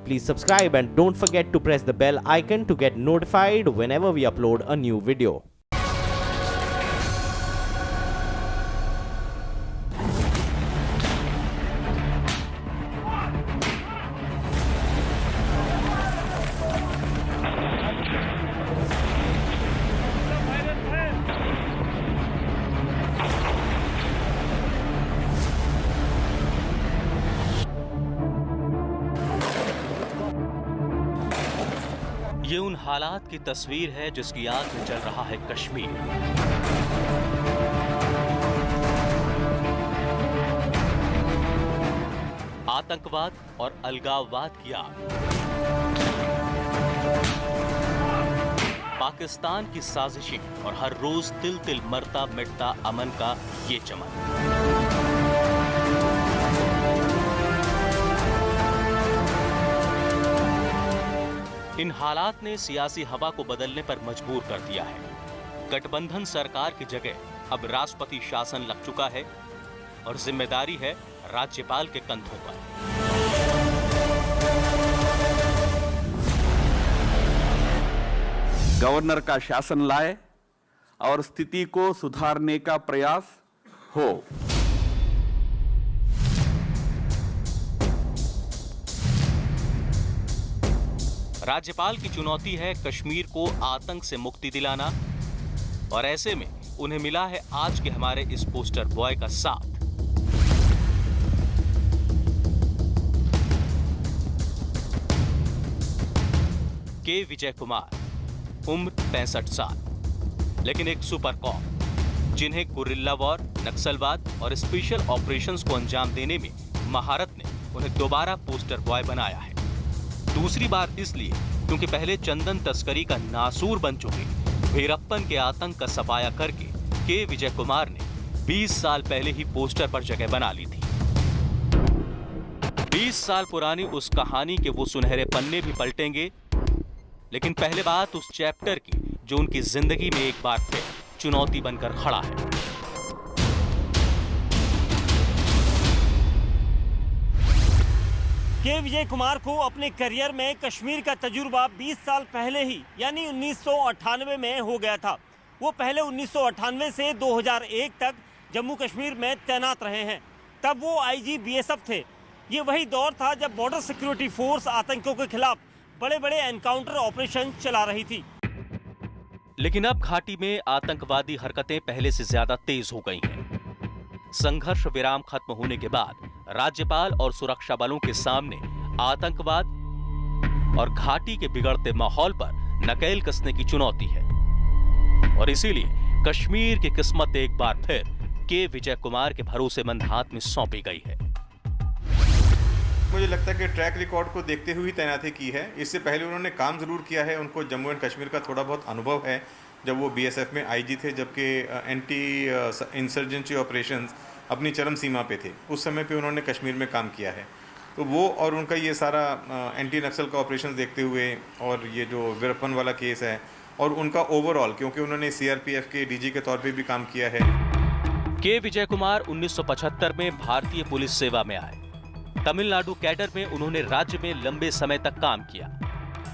Please subscribe and don't forget to press the bell icon to get notified whenever we upload a new video. ये उन हालात की तस्वीर है जिसकी आग में जल रहा है कश्मीर। आतंकवाद और अलगाववाद की आग। पाकिस्तान की साजिशें और हर रोज तिल तिल मरता मिटता अमन का ये चमन। इन हालात ने सियासी हवा को बदलने पर मजबूर कर दिया है। गठबंधन सरकार की जगह अब राष्ट्रपति शासन लग चुका है और जिम्मेदारी है राज्यपाल के कंधों पर। गवर्नर का शासन लाए और स्थिति को सुधारने का प्रयास हो। राज्यपाल की चुनौती है कश्मीर को आतंक से मुक्ति दिलाना और ऐसे में उन्हें मिला है आज के हमारे इस पोस्टर बॉय का साथ। के विजय कुमार, उम्र 65 साल, लेकिन एक सुपर कॉप जिन्हें गुरिल्ला वॉर, नक्सलवाद और स्पेशल ऑपरेशंस को अंजाम देने में महारत ने उन्हें दोबारा पोस्टर बॉय बनाया है। दूसरी बार इसलिए क्योंकि पहले चंदन तस्करी का नासूर बन चुके वीरप्पन के आतंक का सफाया करके के विजय कुमार ने 20 साल पहले ही पोस्टर पर जगह बना ली थी। 20 साल पुरानी उस कहानी के वो सुनहरे पन्ने भी पलटेंगे, लेकिन पहले बात उस चैप्टर की जो उनकी जिंदगी में एक बार फिर चुनौती बनकर खड़ा है। के विजय कुमार को अपने करियर में कश्मीर का तजुर्बा 20 साल पहले ही यानी 1998 में हो गया था। वो पहले 1998 से 2001 तक जम्मू कश्मीर में तैनात रहे हैं। तब वो आईजी बीएसएफ थे। ये वही दौर था जब बॉर्डर सिक्योरिटी फोर्स आतंकियों के खिलाफ बड़े बड़े एनकाउंटर ऑपरेशन चला रही थी। लेकिन अब घाटी में आतंकवादी हरकतें पहले से ज्यादा तेज हो गई हैं। संघर्ष विराम खत्म होने के बाद राज्यपाल और सुरक्षा बलों के सामने आतंकवाद और घाटी के बिगड़ते माहौल पर नकेल कसने की चुनौती है और इसीलिए कश्मीर की किस्मत एक बार फिर के विजय कुमार के भरोसेमंद हाथ में सौंपी गई है। मुझे लगता है कि ट्रैक रिकॉर्ड को देखते हुए तैनाती की है। इससे पहले उन्होंने काम जरूर किया है। उनको जम्मू एंड कश्मीर का थोड़ा बहुत अनुभव है जब वो बीएसएफ में आईजी थे, जबकि एंटी इंसर्जेंसी ऑपरेशंस अपनी चरम सीमा पे थे। उस समय पे उन्होंने कश्मीर में काम किया है, तो वो और उनका ये सारा एंटी नक्सल का ऑपरेशन देखते हुए और ये जो वीरप्पन वाला केस है और उनका ओवरऑल, क्योंकि उन्होंने सीआरपीएफ के डीजी के तौर पे भी काम किया है। के विजय कुमार 1975 में भारतीय पुलिस सेवा में आए। तमिलनाडु कैडर में उन्होंने राज्य में लंबे समय तक काम किया।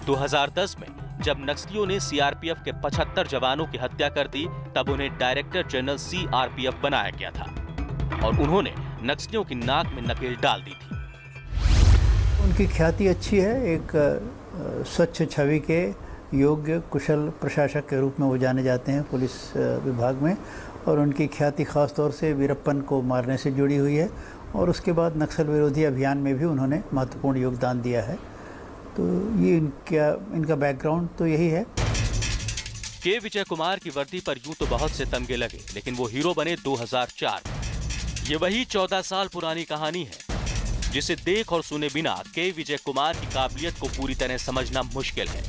2010 में जब नक्सलियों ने सीआरपीएफ के 75 जवानों की हत्या कर दी, तब उन्हें डायरेक्टर जनरल सीआरपीएफ बनाया गया था और उन्होंने नक्सलियों की नाक में नकेल डाल दी थी। उनकी ख्याति अच्छी है। एक स्वच्छ छवि के योग्य कुशल प्रशासक के रूप में वो जाने जाते हैं पुलिस विभाग में और उनकी ख्याति खास तौर से वीरप्पन को मारने से जुड़ी हुई है और उसके बाद नक्सल विरोधी अभियान में भी उन्होंने महत्वपूर्ण योगदान दिया है। तो ये इनका बैकग्राउंड तो यही है। के विजय कुमार की वर्दी पर यूं तो बहुत से तमगे लगे, लेकिन वो हीरो बने 2004 में। ये वही 14 साल पुरानी कहानी है जिसे देख और सुने बिना के विजय कुमार की काबिलियत को पूरी तरह समझना मुश्किल है।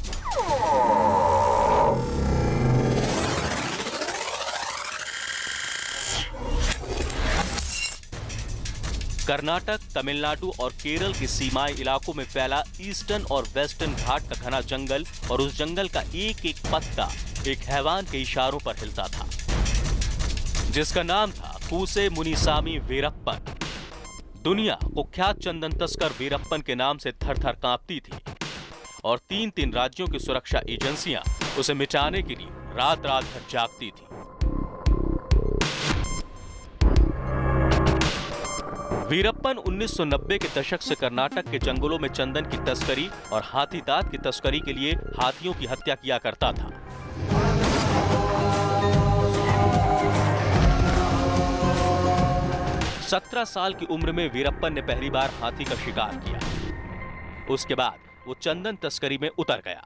कर्नाटक, तमिलनाडु और केरल के सीमाई इलाकों में फैला ईस्टर्न और वेस्टर्न घाट का घना जंगल और उस जंगल का एक एक पत्ता एक हैवान के इशारों पर हिलता था, जिसका नाम था कूसे मुनिसामी वीरप्पन। दुनिया कुख्यात चंदन तस्कर वीरप्पन के नाम से थर-थर कांपती थी और 3-3 राज्यों की सुरक्षा एजेंसियां उसे मिटाने के लिए रात-रात भर जागती थी। वीरप्पन 1990 के दशक से कर्नाटक के जंगलों में चंदन की तस्करी और हाथी दांत की तस्करी के लिए हाथियों की हत्या किया करता था। सत्रह साल की उम्र में वीरप्पन ने पहली बार हाथी का शिकार किया। उसके बाद वो चंदन तस्करी में उतर गया।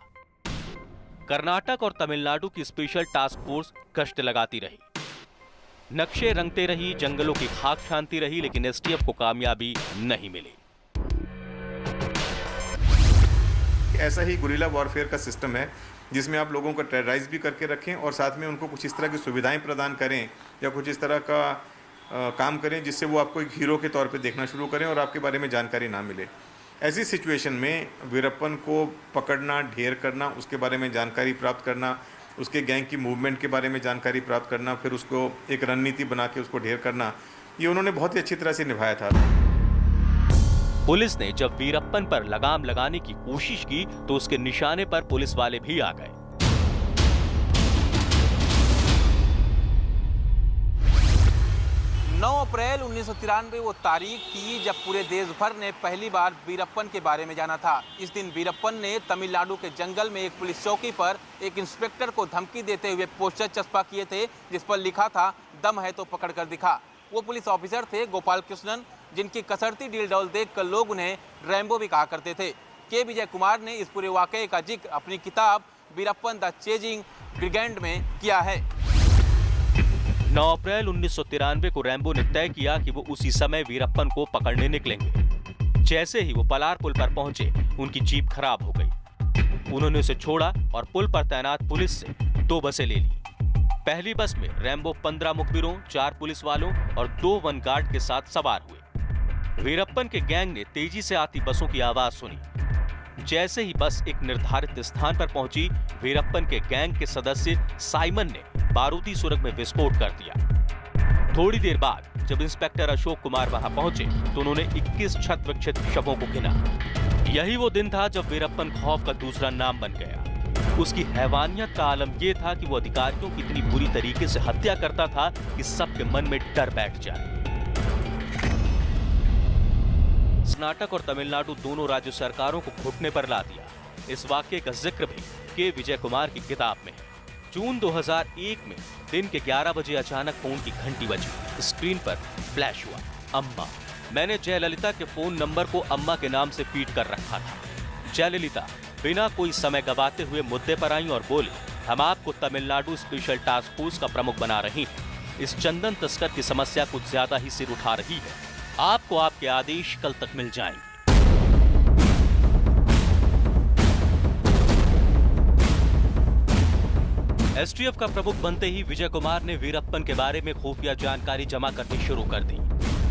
कर्नाटक और तमिलनाडु की स्पेशल टास्क फोर्स गश्त लगाती रही, नक्शे रंगते रही, जंगलों की खाक छानती रही, लेकिन एसटीएफ को कामयाबी नहीं मिली। ऐसा ही गुरिल्ला वॉरफेयर का सिस्टम है जिसमें आप लोगों को टेरराइज भी करके रखें और साथ में उनको कुछ इस तरह की सुविधाएं प्रदान करें या कुछ इस तरह का काम करें जिससे वो आपको एक हीरो के तौर पे देखना शुरू करें और आपके बारे में जानकारी ना मिले। ऐसी सिचुएशन में वीरप्पन को पकड़ना, ढेर करना, उसके बारे में जानकारी प्राप्त करना, उसके गैंग की मूवमेंट के बारे में जानकारी प्राप्त करना, फिर उसको एक रणनीति बना के उसको ढेर करना, ये उन्होंने बहुत ही अच्छी तरह से निभाया था। पुलिस ने जब वीरप्पन पर लगाम लगाने की कोशिश की तो उसके निशाने पर पुलिस वाले भी आ गए। 9 अप्रैल 1993 वो तारीख थी जब पूरे देश भर ने पहली बार वीरप्पन के बारे में जाना था। इस दिन वीरप्पन ने तमिलनाडु के जंगल में एक पुलिस चौकी पर एक इंस्पेक्टर को धमकी देते हुए पोस्टर चस्पा किए थे जिस पर लिखा था, दम है तो पकड़ कर दिखा। वो पुलिस ऑफिसर थे गोपाल कृष्णन, जिनकी कसरती डील डौल देखकर लोग उन्हें रैम्बो भी कहा करते थे। के विजय कुमार ने इस पूरे वाकये का जिक्र अपनी किताब वीरप्पन द चेजिंग ब्रिगेड में किया है। 9 अप्रैल 1993 को रैम्बो ने तय किया कि वो उसी समय वीरप्पन को पकड़ने निकलेंगे। जैसे ही वो पलार पुल पर पहुंचे, उनकी जीप खराब हो गई। उन्होंने उसे छोड़ा और पुल पर तैनात पुलिस से 2 बसें ले ली। पहली बस में रैम्बो 15 मुखबिरों, 4 पुलिस वालों और 2 वन गार्ड के साथ सवार हुए। वीरप्पन के गैंग ने तेजी से आती बसों की आवाज सुनी। जैसे ही बस एक निर्धारित स्थान पर पहुंची, वीरप्पन के गैंग के सदस्य साइमन ने बारूदी सुरंग में विस्फोट कर दिया। थोड़ी देर बाद जब इंस्पेक्टर अशोक कुमार वहां पहुंचे तो उन्होंने 21 क्षत विक्षत शवों को गिना। यही वो दिन था जब वीरप्पन खौफ का दूसरा नाम बन गया। उसकी हैवानियत का आलम यह था कि वो अधिकारियों की इतनी बुरी तरीके से हत्या करता था कि सबके मन में डर बैठ जाए। कर्नाटक और तमिलनाडु दोनों राज्य सरकारों को घुटने पर ला दिया। इस वाक्य का जिक्र भी के विजय कुमार की किताब में। जून 2001 में दिन के 11 बजे अचानक फोन की घंटी बजी। स्क्रीन पर फ्लैश हुआ, अम्मा। मैंने जयललिता के फोन नंबर को अम्मा के नाम से फीड कर रखा था। जयललिता बिना कोई समय गवाते हुए मुद्दे पर आई और बोली, हम आपको तमिलनाडु स्पेशल टास्क फोर्स का प्रमुख बना रही हैं। इस चंदन तस्कर की समस्या कुछ ज्यादा ही सिर उठा रही है। आपको आपके आदेश कल तक मिल जाएंगे। एसटीएफ का प्रमुख बनते ही विजय कुमार ने वीरप्पन के बारे में खुफिया जानकारी जमा करनी शुरू कर दी।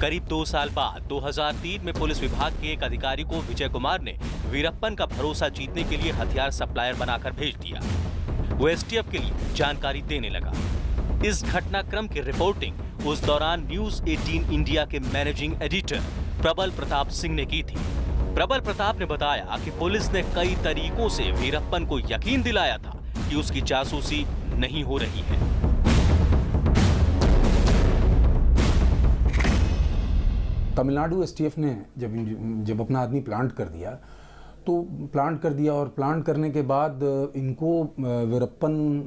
करीब 2 साल बाद 2003 में पुलिस विभाग के एक अधिकारी को विजय कुमार ने वीरप्पन का भरोसा जीतने के लिए हथियार सप्लायर बनाकर भेज दिया। वो एसटीएफ के लिए जानकारी देने लगा। इस घटनाक्रम की रिपोर्टिंग उस दौरान न्यूज 18 इंडिया के मैनेजिंग एडिटर प्रबल प्रताप सिंह ने की थी। प्रबल प्रताप ने बताया कि पुलिस ने कई तरीकों से वीरप्पन को यकीन दिलाया था कि उसकी जासूसी नहीं हो रही है। तमिलनाडु एसटीएफ ने जब अपना आदमी प्लांट कर दिया और प्लांट करने के बाद इनको वीरप्पन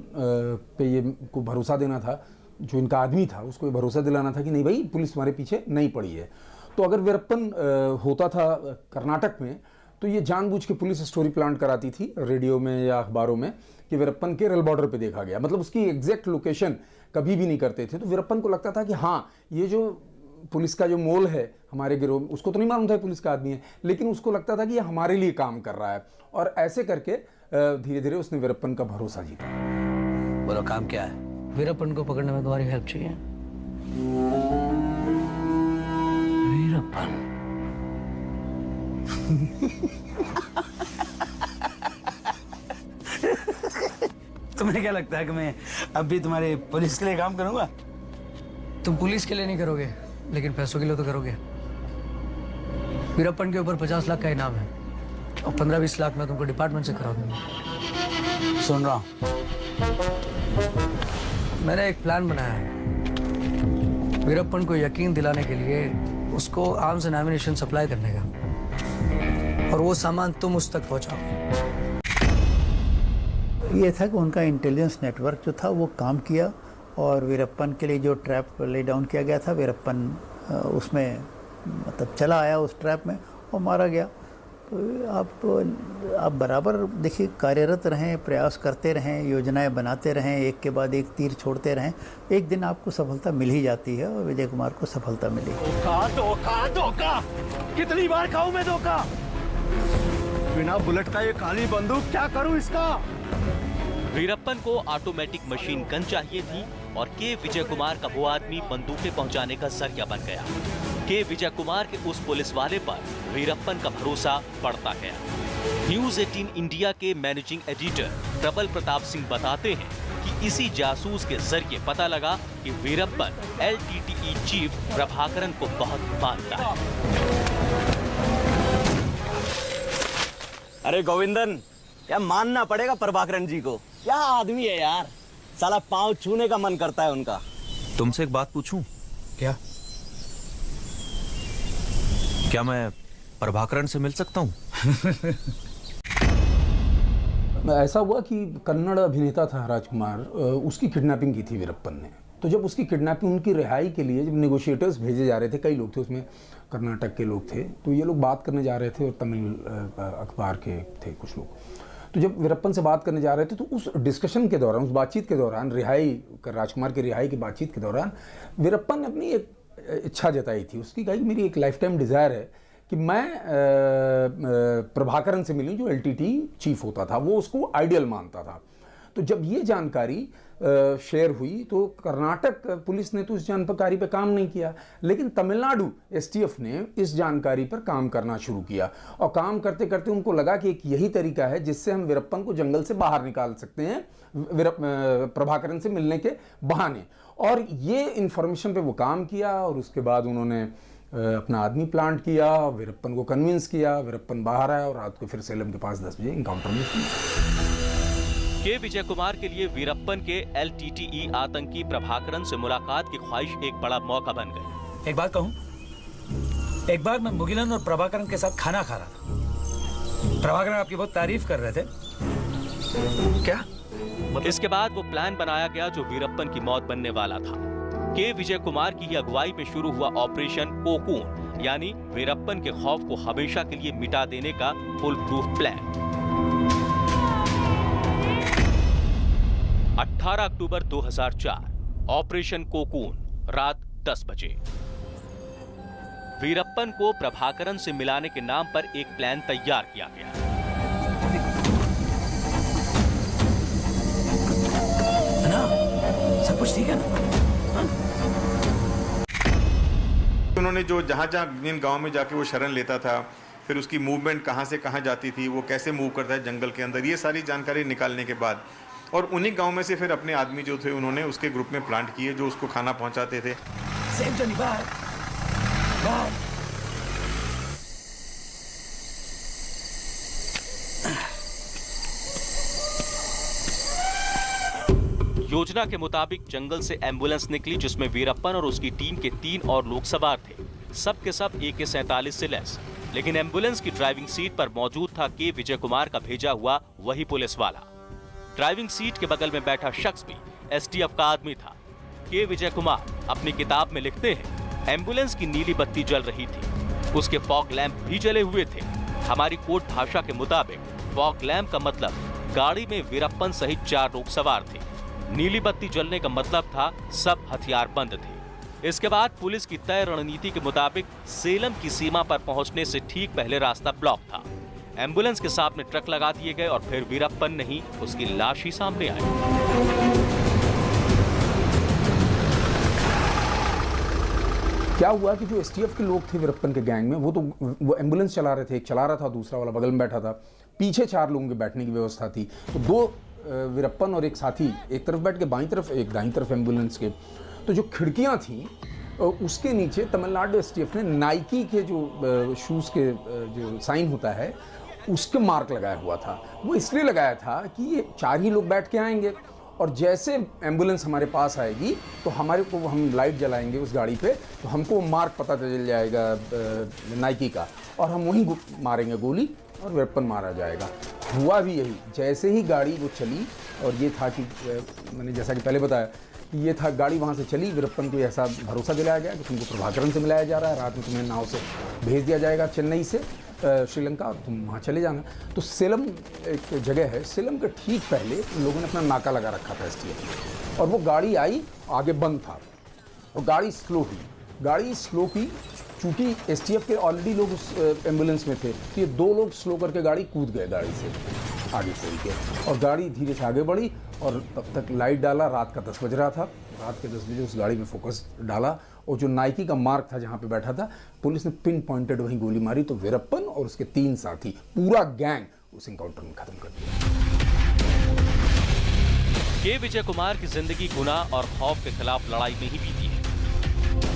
पे ये को भरोसा देना था, जो इनका आदमी था उसको ये भरोसा दिलाना था कि नहीं भाई पुलिस तुम्हारे पीछे नहीं पड़ी है। तो अगर वीरप्पन होता था कर्नाटक में तो ये जानबूझ के पुलिस स्टोरी प्लांट कराती थी रेडियो में या अखबारों में कि वीरप्पन केरल बॉर्डर पे देखा गया, मतलब उसकी एग्जैक्ट लोकेशन कभी भी नहीं करते थे। तो वीरप्पन को लगता था कि हाँ, ये जो पुलिस का जो मोल है हमारे गिरोह में, उसको तो नहीं मालूम था पुलिस का आदमी है, लेकिन उसको लगता था कि ये हमारे लिए काम कर रहा है। और ऐसे करके धीरे धीरे उसने वीरप्पन का भरोसा जीता। बोलो काम क्या है? वीरप्पन को पकड़ने में तुम्हारी हेल्प चाहिए। वीरप्पन तुम्हें क्या लगता है कि मैं अब भी तुम्हारे पुलिस के लिए काम करूंगा? तुम पुलिस के लिए नहीं करोगे, लेकिन पैसों के लिए तो करोगे। वीरप्पन के ऊपर 50 लाख का इनाम है और 15-20 लाख मैं तुमको डिपार्टमेंट से करा दूंगा। सुन रहा हूँ। मैंने एक प्लान बनाया है। वीरप्पन को यकीन दिलाने के लिए उसको आर्म्स एंड एमिनिशन सप्लाई करने का, और वो सामान तुम उस तक पहुंचाओ। ये था कि उनका इंटेलिजेंस नेटवर्क जो था वो काम किया, और वीरप्पन के लिए जो ट्रैप ले डाउन किया गया था, वीरप्पन उसमें मतलब चला आया उस ट्रैप में और मारा गया। तो आप बराबर देखिए कार्यरत रहें, प्रयास करते रहें, योजनाएं बनाते रहें, एक के बाद एक तीर छोड़ते रहें, एक दिन आपको सफलता मिल ही जाती है, और विजय कुमार को सफलता मिली। धोखा कितनी बार खाऊं मैं धोखा? बिना बुलेट का ये काली बंदूक, क्या करूं इसका? वीरप्पन को ऑटोमेटिक मशीन गन चाहिए थी और के विजय कुमार का वो आदमी बंदूकें पहुंचाने का जरिया बन गया। के विजय कुमार के उस पुलिस वाले पर वीरप्पन का भरोसा बढ़ता गया। न्यूज 18 इंडिया के मैनेजिंग एडिटर प्रबल प्रताप सिंह बताते हैं कि इसी जासूस के जरिए पता लगा कि वीरप्पन LTTE चीफ प्रभाकरन को बहुत मानता है। अरे गोविंदन, यार मानना पड़ेगा प्रभाकरन जी को। क्या आदमी है यार, साला पांव छूने का मन करता है उनका। तुमसे एक बात पूछूं? क्या? क्या मैं प्रभाकरन से मिल सकता हूं? ऐसा हुआ कि कन्नड़ अभिनेता था राजकुमार, उसकी किडनैपिंग की थी वीरप्पन ने। तो जब उसकी किडनैपिंग, उनकी रिहाई के लिए जब नेगोशिएटर्स भेजे जा रहे थे, कई लोग थे उसमें, कर्नाटक के लोग थे, तो ये लोग बात करने जा रहे थे और तमिल अखबार के थे कुछ लोग। तो जब वीरप्पन से बात करने जा रहे थे तो उस डिस्कशन के दौरान, उस बातचीत के दौरान, राजकुमार की रिहाई की बातचीत के दौरान वीरप्पन ने अपनी एक इच्छा जताई थी। उसकी कही मेरी एक लाइफ टाइम डिज़ायर है कि मैं प्रभाकरन से मिलूं जो LTT चीफ होता था, वो उसको आइडियल मानता था। तो जब ये जानकारी शेयर हुई तो कर्नाटक पुलिस ने तो इस जानकारी पे काम नहीं किया, लेकिन तमिलनाडु STF ने इस जानकारी पर काम करना शुरू किया, और काम करते करते उनको लगा कि एक यही तरीका है जिससे हम वीरप्पन को जंगल से बाहर निकाल सकते हैं, प्रभाकरन से मिलने के बहाने। और ये इंफॉर्मेशन पे वो काम किया, और उसके बाद उन्होंने अपना आदमी प्लांट किया, वीरप्पन को कन्विंस किया, वीरप्पन बाहर आया और रात को फिर सेलम के पास 10 बजे इनकाउंटर में किया। के विजय कुमार के लिए वीरप्पन के LTTE आतंकी प्रभाकरन से मुलाकात की ख्वाहिश एक बड़ा मौका बन गई। एक बात कहूं, एक बार मैं मुगिलन और प्रभाकरन के साथ खाना खा रहा था। प्रभाकरन आपकी बहुत तारीफ कर रहे थे। क्या? इसके बाद वो प्लान बनाया गया जो वीरप्पन की मौत बनने वाला था। के विजय कुमार की अगुवाई में शुरू हुआ ऑपरेशन कोकून, यानी वीरप्पन के खौफ को हमेशा के लिए मिटा देने का फुल प्रूफ प्लान। 18 अक्टूबर 2004, ऑपरेशन कोकून, रात 10 बजे। वीरप्पन को प्रभाकरन से मिलाने के नाम पर एक प्लान तैयार किया गया। सब कुछ ठीक है ना? उन्होंने जो जहाँ जिन गांव में जाके वो शरण लेता था, फिर उसकी मूवमेंट कहाँ से कहाँ जाती थी, वो कैसे मूव करता है जंगल के अंदर, ये सारी जानकारी निकालने के बाद, और उन्हीं गांव में से फिर अपने आदमी जो थे उन्होंने उसके ग्रुप में प्लांट किए जो उसको खाना पहुंचाते थे। योजना के मुताबिक जंगल से एम्बुलेंस निकली जिसमें वीरप्पन और उसकी टीम के 3 और लोग सवार थे, सब के सब AK-47 से लैस। लेकिन एम्बुलेंस की ड्राइविंग सीट पर मौजूद था के विजय कुमार का भेजा हुआ वही पुलिस वाला। ड्राइविंग सीट के बगल में बैठा शख्स भी STF का आदमी था। के विजय कुमार अपनी किताब में लिखते हैं, एम्बुलेंस की नीली बत्ती जल रही थी, उसके फॉग लैंप भी जले हुए थे। हमारी कोर्ट भाषा के मुताबिक फॉग लैंप का मतलब गाड़ी में वीरप्पन सहित 4 लोग सवार थे। नीली बत्ती जलने का मतलब था सब हथियार बंद थे। इसके बाद पुलिस की तय रणनीति के मुताबिक सेलम की सीमा पर पहुंचने से ठीक पहले रास्ता ब्लॉक था। एम्बुलेंस के सामने ट्रक लगा दिए गए और फिर वीरप्पन नहीं, उसकी लाश ही सामने आई। क्या हुआ कि जो STF के लोग थे वीरप्पन के गैंग में, वो एम्बुलेंस चला रहे थे, एक चला रहा था, दूसरा वाला बगल में बैठा था, पीछे 4 लोगों के बैठने की व्यवस्था थी। तो 2 वीरप्पन और एक साथी एक तरफ बैठ के, बाईं तरफ एक, दाईं तरफ एम्बुलेंस के। तो जो खिड़कियां थी उसके नीचे तमिलनाडु एसटीएफ ने नाइकी के जो शूज़ के जो साइन होता है उसके मार्क लगाया हुआ था। वो इसलिए लगाया था कि ये 4 ही लोग बैठ के आएंगे और जैसे एम्बुलेंस हमारे पास आएगी तो हमारे को हम लाइट जलाएंगे उस गाड़ी पे, तो हमको मार्क पता चल जाएगा नाइकी का, और हम वहीं मारेंगे गोली और वेपन मारा जाएगा। हुआ भी यही। जैसे ही गाड़ी वो चली, और ये था कि मैंने जैसा कि पहले बताया कि ये था, गाड़ी वहाँ से चली, वीरप्पन को ऐसा भरोसा दिलाया गया कि तुमको प्रभाकरण से मिलाया जा रहा है, रात में तुम्हें नाव से भेज दिया जाएगा चेन्नई से श्रीलंका, और तुम वहाँ चले जाना। तो सेलम एक जगह है, सेलम के ठीक पहले उन लोगों ने अपना नाका लगा रखा था एसटीएफ, और वो गाड़ी आई, आगे बंद था और गाड़ी स्लो हुई। गाड़ी स्लो की, चूँकि एसटीएफ के ऑलरेडी लोग उस एम्बुलेंस में थे, तो ये 2 लोग स्लो करके गाड़ी कूद गए गाड़ी से आगे खोल के, और गाड़ी धीरे से आगे बढ़ी, और तब तक लाइट डाला। रात का 10 बज रहा था। रात के 10 बजे उस गाड़ी में फोकस डाला, और जो नाइकी का मार्क था जहाँ पे बैठा था, पुलिस ने पिन पॉइंटेड वहीं गोली मारी, तो वीरप्पन और उसके 3 साथी, पूरा गैंग उस एनकाउंटर में खत्म कर दिया। के विजय कुमार की जिंदगी गुनाह और खौफ के खिलाफ लड़ाई में ही बीती है।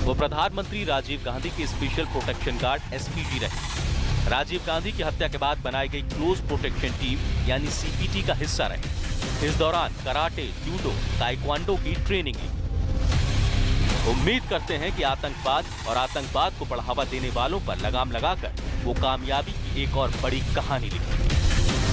वो प्रधानमंत्री राजीव गांधी के स्पेशल प्रोटेक्शन गार्ड एसपीजी रहे। राजीव गांधी की हत्या के बाद बनाई गई क्लोज प्रोटेक्शन टीम यानी सीपीटी का हिस्सा रहे। इस दौरान कराटे, जूडो, ताइक्वांडो की ट्रेनिंग ली। उम्मीद करते हैं कि आतंकवाद और आतंकवाद को बढ़ावा देने वालों पर लगाम लगाकर वो कामयाबी की एक और बड़ी कहानी लिखेंगे।